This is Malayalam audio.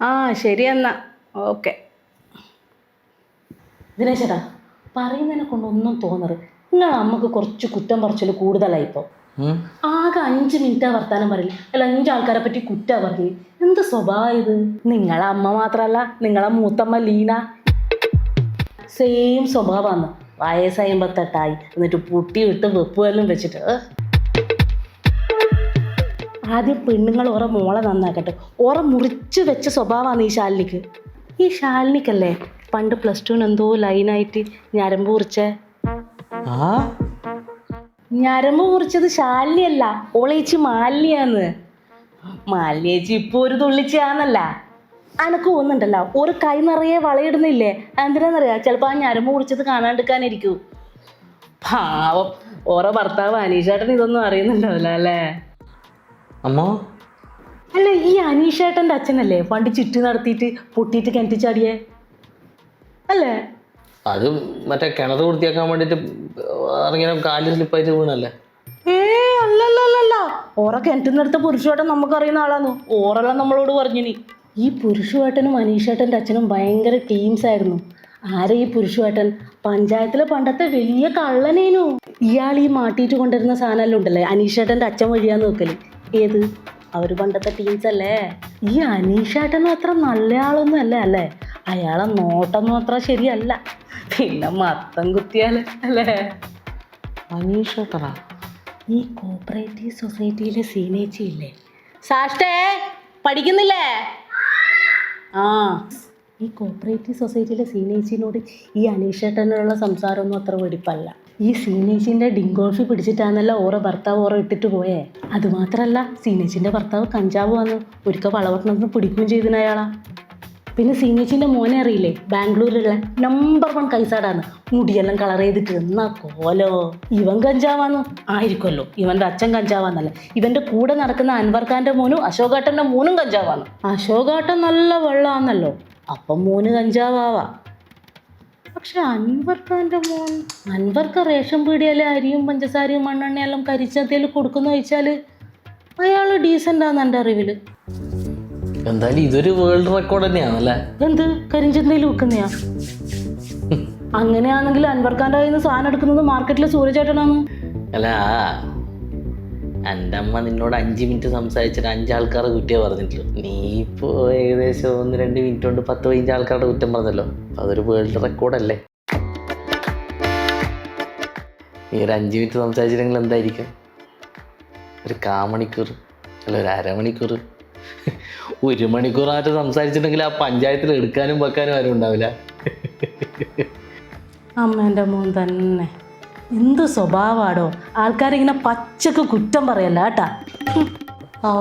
ആ ശരി എന്നാ. ഓക്കെ. ദിനേശേട്ടാ, പറയുന്നതിനെ കൊണ്ടൊന്നും തോന്നരുത്. നിങ്ങൾ അമ്മക്ക് കുറച്ച് കുറ്റം പറച്ചിൽ കൂടുതലായിപ്പോൾ. ആകെ 5 മിനിറ്റാ വർത്താനം പറയില്ല, അല്ല 5 ആൾക്കാരെ പറ്റി കുറ്റാ പറഞ്ഞു. എന്ത് സ്വഭാവം ഇത്? നിങ്ങളെ അമ്മ മാത്രല്ല, നിങ്ങളെ മൂത്തമ്മ ലീന സെയിം സ്വഭാവമാണ്. വയസ്സ് 58 എന്നിട്ട് പുട്ടി വിട്ട് വെപ്പുവെല്ലാം വെച്ചിട്ട്. ആദ്യം പെണ്ണുങ്ങൾ ഓരോ മോളെ നന്നാക്കട്ടെ. ഓരോ മുറിച്ച് വെച്ച സ്വഭാവമാണ് ഈ ശാലിനിക്ക്. ഈ ശാലിനിക്കല്ലേ പണ്ട് +2 എന്തോ ലൈനായിട്ട് ഞരമ്പ് മുറിച്ചേ? ഞരമ്പ് മുറിച്ചത് ശാലിനിയല്ല, ഓളേച്ചി മാലിന്യാന്ന്. മാലിന്യേച്ചി ഇപ്പൊ ഒരു തുള്ളിച്ചാന്നല്ല. അനക്ക് തോന്നുന്നുണ്ടല്ലോ, ഒരു കൈ നിറയെ വളയിടുന്നില്ലേ? എന്തിനാന്നറിയാം? ചിലപ്പോൾ ആ ഞരമ്പ് മുറിച്ചത് കാണാണ്ടിരിക്കാനിരിക്കൂ. പാവം ഓരോ ഭർത്താവ് അനീഷേട്ടൻ ഇതൊന്നും അറിയുന്നുണ്ടാവില്ല അല്ലേ? അമ്മ അല്ല, ഈ അനീഷേട്ടൻ്റെ അച്ഛനല്ലേ പണ്ട് ചിട്ടി നടത്തിയിട്ട് പൊട്ടിയിട്ട് കിണറ്റി ചാടിയേ അല്ലേ? അത് മറ്റേ കിണർ വൃത്തിയാക്കാൻ വേണ്ടിട്ട് ഇറങ്ങിയ കാലിൽ സ്ലിപ്പായിട്ട് വീണല്ലേ? അല്ലല്ല, ഓറ കിണറ്റിന്നെടുത്ത പുരുഷേട്ടൻ നമുക്കറിയുന്ന ആളാന്ന്. ഓറെല്ലാം നമ്മളോട് പറഞ്ഞിനി. ഈ പുരുഷേട്ടനും അനീഷേട്ടൻ്റെ അച്ഛനും ഭയങ്കര ടീംസ് ആയിരുന്നു. ആരെ ഈ പുരുഷേട്ടൻ? പഞ്ചായത്തിലെ പണ്ടത്തെ വലിയ കള്ളനേനു. ഇയാൾ ഈ മാട്ടിയിട്ട് കൊണ്ടുവരുന്ന സാധനമെല്ലാം ഉണ്ടല്ലേ, അനീഷേട്ടൻ്റെ അച്ഛൻ വഴിയാന്ന് നോക്കല്. ഏത്? അവർ പണ്ടത്തെ ടീംസ് അല്ലേ? ഈ അനീഷേട്ടനും അത്ര നല്ല ആളൊന്നും അല്ല അല്ലേ? അയാളെ നോട്ടൊന്നും അത്ര ശരിയല്ല. പിന്നെ മത്തം കുത്തിയാല് അല്ലേ? അനീഷേട്ടനാ? ഈ കോപ്പറേറ്റീവ് സൊസൈറ്റിയിലെ സീനേച്ചി ഇല്ലേ? സാഷ്ടേ പഠിക്കുന്നില്ലേ? ആ, ഈ കോപ്പറേറ്റീവ് സൊസൈറ്റിയിലെ സീനേച്ചിനോട് ഈ അനീഷേട്ടനുള്ള സംസാരമൊന്നും അത്ര വെടിപ്പല്ല. ഈ സീനേച്ചിൻ്റെ ഡിങ്കോൾഫി പിടിച്ചിട്ടാണല്ലോ ഓരോ ഭർത്താവ് ഓരോ ഇട്ടിട്ട് പോയേ. അതുമാത്രമല്ല, സീനേച്ചിൻ്റെ ഭർത്താവ് കഞ്ചാവ് വന്ന് ഒരിക്കൽ വളവട്ടണത്തിന് പിടിക്കുകയും ചെയ്തിന് അയാളാ. പിന്നെ സീനേച്ചിൻ്റെ മോനെ അറിയില്ലേ? ബാംഗ്ലൂരിലുള്ള നമ്പർ 1 കൈസാടാണ്. മുടിയെല്ലാം കളർ ചെയ്തിട്ട് എന്നാ കോലോ. ഇവൻ കഞ്ചാവാന്ന് ആയിരിക്കുമല്ലോ, ഇവൻ്റെ അച്ഛൻ കഞ്ചാവാന്നല്ല. ഇവൻ്റെ കൂടെ നടക്കുന്ന അൻവർ ഖാൻ്റെ മോനും അശോകേട്ടൻ്റെ മോനും കഞ്ചാവാന്ന്. അശോകേട്ടൻ നല്ല വെള്ളമാന്നല്ലോ, അപ്പം മോന് കഞ്ചാവാ. പക്ഷെ അൻവർ ഖാൻ്റെ മോൻ, അൻവർക്ക് റേഷൻ പീടിയല്ലേ അരിയും പഞ്ചസാരയും മണ്ണെണ്ണയെല്ലാം കരിച്ചതേൽ കൊടുക്കുന്ന വെച്ചാൽ അയാൾ ഡീസൻ്റാന്ന് എൻ്റെ അറിവിൽ. എന്തായാലും ഇതൊരു വേൾഡ് റെക്കോർഡ് തന്നെയാണല്ലേ? എന്ത് കരിഞ്ചന്തയിൽ വെക്കുന്നയാ? അങ്ങനെയാണെങ്കിൽ അൻവർ ഖാൻ്റെ കയ്യിൽ നിന്ന് സാധനം എടുക്കുന്നത് മാർക്കറ്റിലെ സൂര്യചേട്ടനാണ്. അല്ല, എൻ്റെ അമ്മ നിന്നോട് 5 മിനിറ്റ് സംസാരിച്ചിട്ട് 5 ആൾക്കാരെ കുറ്റേ പറഞ്ഞിട്ടുള്ളൂ. നീ ഇപ്പോൾ ഏകദേശം 1-2 മിനിറ്റ് കൊണ്ട് 10-15 ആൾക്കാരുടെ കുറ്റം പറഞ്ഞല്ലോ. അതൊരു വേൾഡ് റെക്കോർഡല്ലേ? നീ ഒരു 5 മിനിറ്റ് സംസാരിച്ചിട്ടുണ്ടെങ്കിൽ എന്തായിരിക്കും? ഒരു 1/4 മണിക്കൂർ അല്ല, ഒരു അരമണിക്കൂർ, 1 മണിക്കൂറായിട്ട് സംസാരിച്ചിട്ടുണ്ടെങ്കിൽ ആ പഞ്ചായത്തിൽ എടുക്കാനും വെക്കാനും ആരും ഉണ്ടാവില്ല. അമ്മേൻ്റെ മോൻ തന്നെ എന്ത് സ്വഭാവമാടോ. ആൾക്കാരിങ്ങനെ പച്ചക്ക് കുറ്റം പറയല്ല കേട്ടാ. ഓ